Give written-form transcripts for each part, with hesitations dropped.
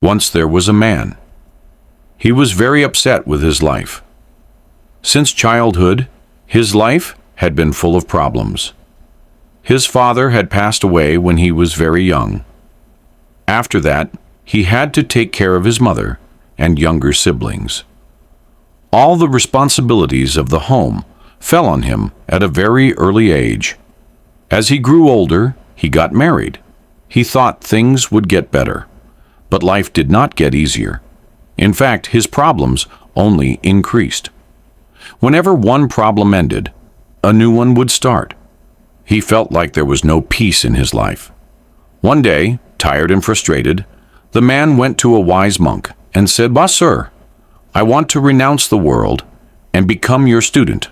Once there was a man. He was very upset with his life. Since childhood, his life had been full of problems. His father had passed away when he was very young. After that, he had to take care of his mother and younger siblings. All the responsibilities of the home fell on him at a very early age. As he grew older, he got married. He thought things would get better, but life did not get easier. In fact, his problems only increased. Whenever one problem ended, a new one would start. He felt like there was no peace in his life. One day, tired and frustrated, the man went to a wise monk and said, "Sir, I want to renounce the world and become your student.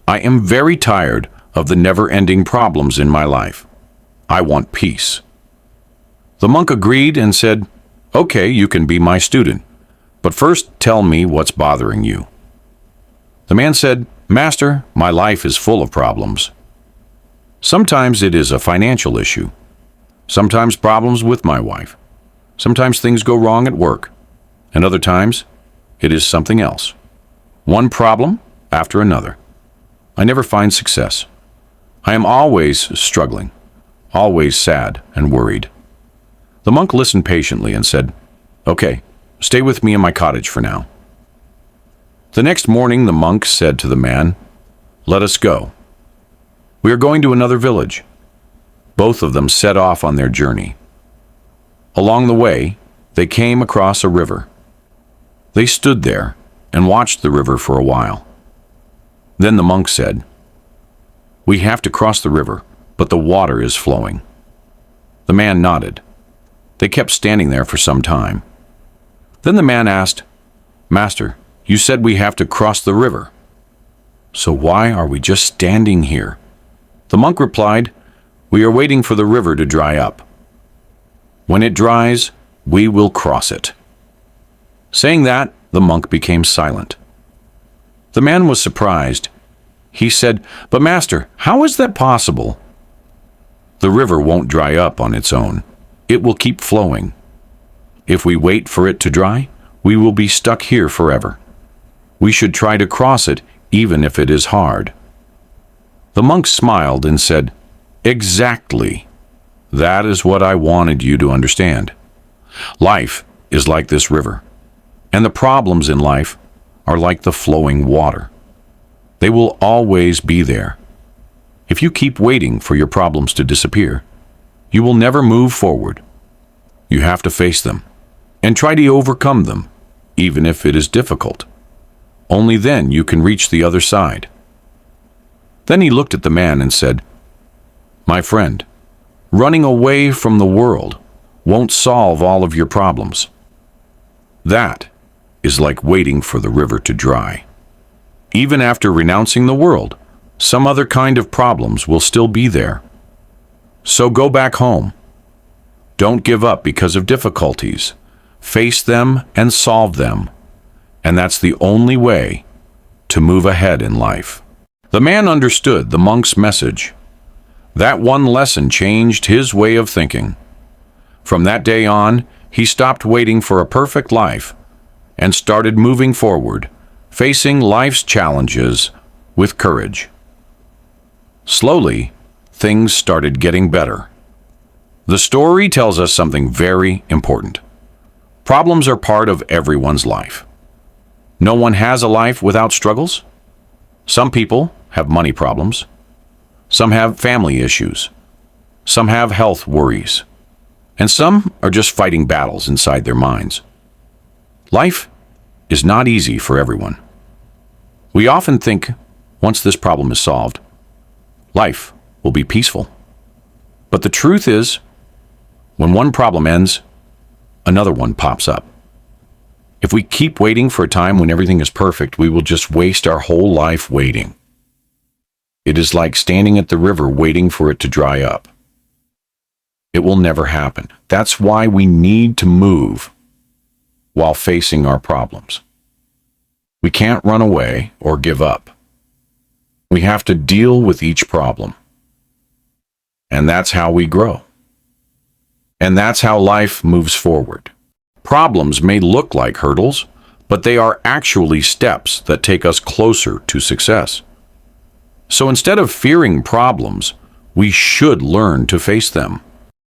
I am very tired of the never-ending problems in my life. I want peace." The monk agreed and said, "Okay, you can be my student, but first tell me what's bothering you." The man said, "Master, my life is full of problems. Sometimes it is a financial issue. Sometimes problems with my wife. Sometimes things go wrong at work. And other times, it is something else. One problem after another. I never find success. I am always struggling, always sad and worried." The monk listened patiently and said, "Okay, stay with me in my cottage for now." The next morning, the monk said to the man, "Let us go. We are going to another village." Both of them set off on their journey. Along the way, they came across a river. They stood there and watched the river for a while. Then the monk said, "We have to cross the river, but the water is flowing." The man nodded. They kept standing there for some time. Then the man asked, "Master, you said we have to cross the river. So why are we just standing here?" The monk replied, "We are waiting for the river to dry up. When it dries, we will cross it." Saying that, the monk became silent. The man was surprised. He said, "But master, how is that possible?" "The river won't dry up on its own. It will keep flowing. If we wait for it to dry, we will be stuck here forever. We should try to cross it even if it is hard." The monk smiled and said, "Exactly. That is what I wanted you to understand. Life is like this river, and the problems in life are like the flowing water. They will always be there. If you keep waiting for your problems to disappear, you will never move forward. You have to face them and try to overcome them, even if it is difficult. Only then you can reach the other side." Then he looked at the man and said, "My friend, running away from the world won't solve all of your problems. That is like waiting for the river to dry. Even after renouncing the world, some other kind of problems will still be there. So go back home. Don't give up because of difficulties. Face them and solve them. And that's the only way to move ahead in life." The man understood the monk's message. That one lesson changed his way of thinking. From that day on, he stopped waiting for a perfect life and started moving forward, facing life's challenges with courage. Slowly, things started getting better. The story tells us something very important. Problems are part of everyone's life. No one has a life without struggles. Some people have money problems. Some have family issues. Some have health worries. And some are just fighting battles inside their minds. Life is not easy for everyone. We often think, once this problem is solved, life will be peaceful. But the truth is, when one problem ends, another one pops up. If we keep waiting for a time when everything is perfect, we will just waste our whole life waiting. It is like standing at the river waiting for it to dry up. It will never happen. That's why we need to move while facing our problems. We can't run away or give up. We have to deal with each problem. And that's how we grow. And that's how life moves forward. Problems may look like hurdles, but they are actually steps that take us closer to success. So instead of fearing problems, we should learn to face them.